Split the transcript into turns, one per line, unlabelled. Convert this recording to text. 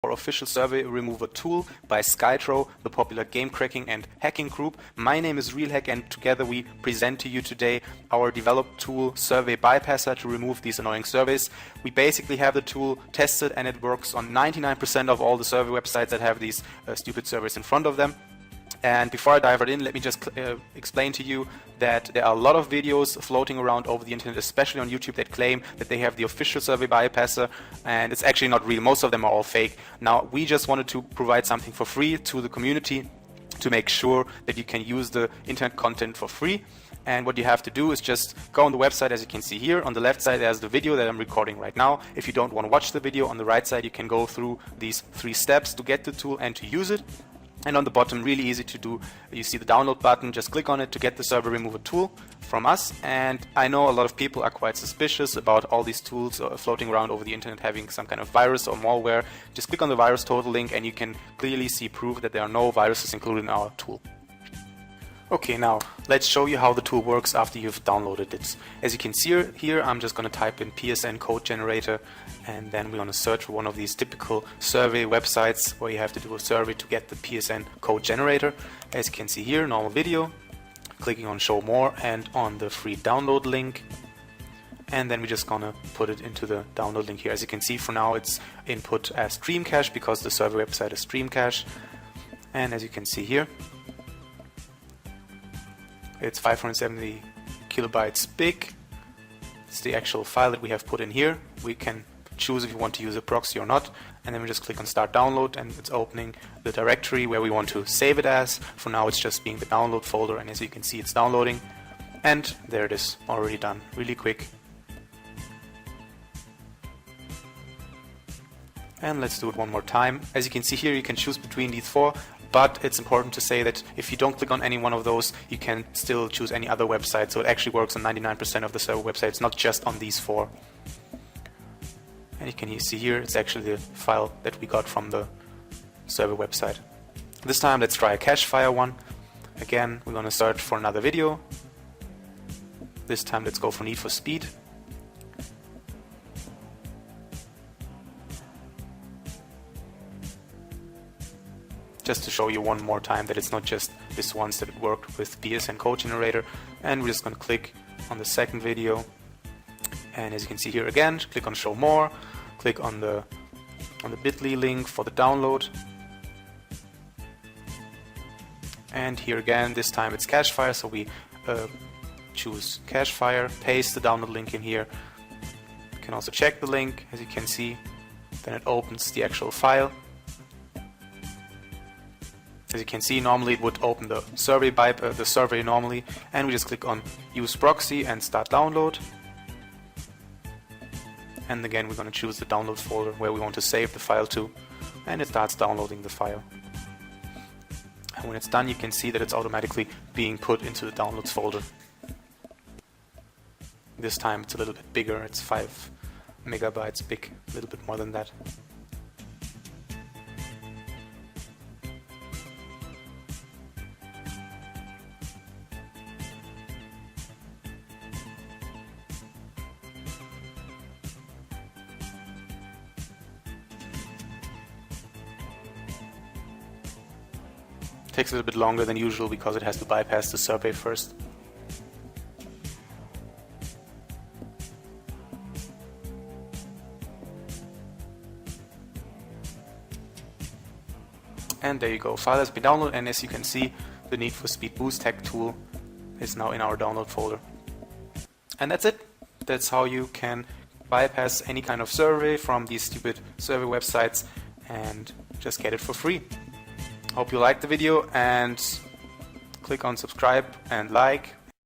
our official survey remover tool by Skytro, the popular game cracking and hacking group. My name is RealHack, and together we present to you today our developed tool Survey Bypasser to remove these annoying surveys. We basically have the tool tested and it works on 99% of all the survey websites that have these stupid surveys in front of them. And before I dive right in, let me just explain to you that there are a lot of videos floating around over the internet, especially on YouTube, that claim that they have the official survey bypasser, and it's actually not real. Most of them are all fake. Now, we just wanted to provide something for free to the community to make sure that you can use the internet content for free. And what you have to do is just go on the website, as you can see here. On the left side, there's the video that I'm recording right now. If you don't want to watch the video, on the right side, you can go through these 3 steps to get the tool and to use it. And on the bottom, really easy to do, you see the download button. Just click on it to get the survey remover tool from us. And I know a lot of people are quite suspicious about all these tools floating around over the internet having some kind of virus or malware. Just click on the virus total link and you can clearly see proof that there are no viruses included in our tool. Okay, now let's show you how the tool works after you've downloaded it. As you can see here, I'm just going to type in PSN code generator, and then we're going to search for one of these typical survey websites where you have to do a survey to get the PSN code generator. As you can see here, normal video, clicking on show more and on the free download link. And then we're just going to put it into the download link here. As you can see, for now it's input as stream cache because the survey website is stream cache. And as you can see here, it's 570 kilobytes big. It's the actual file that we have put in here. We can choose if you want to use a proxy or not, and then we just click on start download and it's opening the directory where we want to save it as. For now it's just being the download folder, and as you can see it's downloading, and there it is, already done, really quick. And let's do it one more time. As you can see here, you can choose between these 4. But it's important to say that if you don't click on any one of those, you can still choose any other website. So it actually works on 99% of the server websites, not just on these 4. And you can see here, it's actually the file that we got from the server website. This time, let's try a cache fire one. Again, we're going to search for another video. This time, let's go for Need for Speed. Just to show you one more time that it's not just this once that it worked with PSN code generator. And we're just going to click on the second video, and as you can see here again, click on show more, click on the bit.ly link for the download, and here again, this time it's cache fire, so we choose cache fire, paste the download link in here. You can also check the link, as you can see, then it opens the actual file. As you can see, normally it would open the survey normally, and we just click on use proxy and start download. And again, we're going to choose the download folder where we want to save the file to, and it starts downloading the file. And when it's done, you can see that it's automatically being put into the downloads folder. This time it's a little bit bigger, it's 5 megabytes big, a little bit more than that. Takes a little bit longer than usual because it has to bypass the survey first. And there you go, file has been downloaded, and as you can see, the Need for Speed Boost Hack tool is now in our download folder. And that's it. That's how you can bypass any kind of survey from these stupid survey websites and just get it for free. Hope you liked the video, and click on subscribe and like.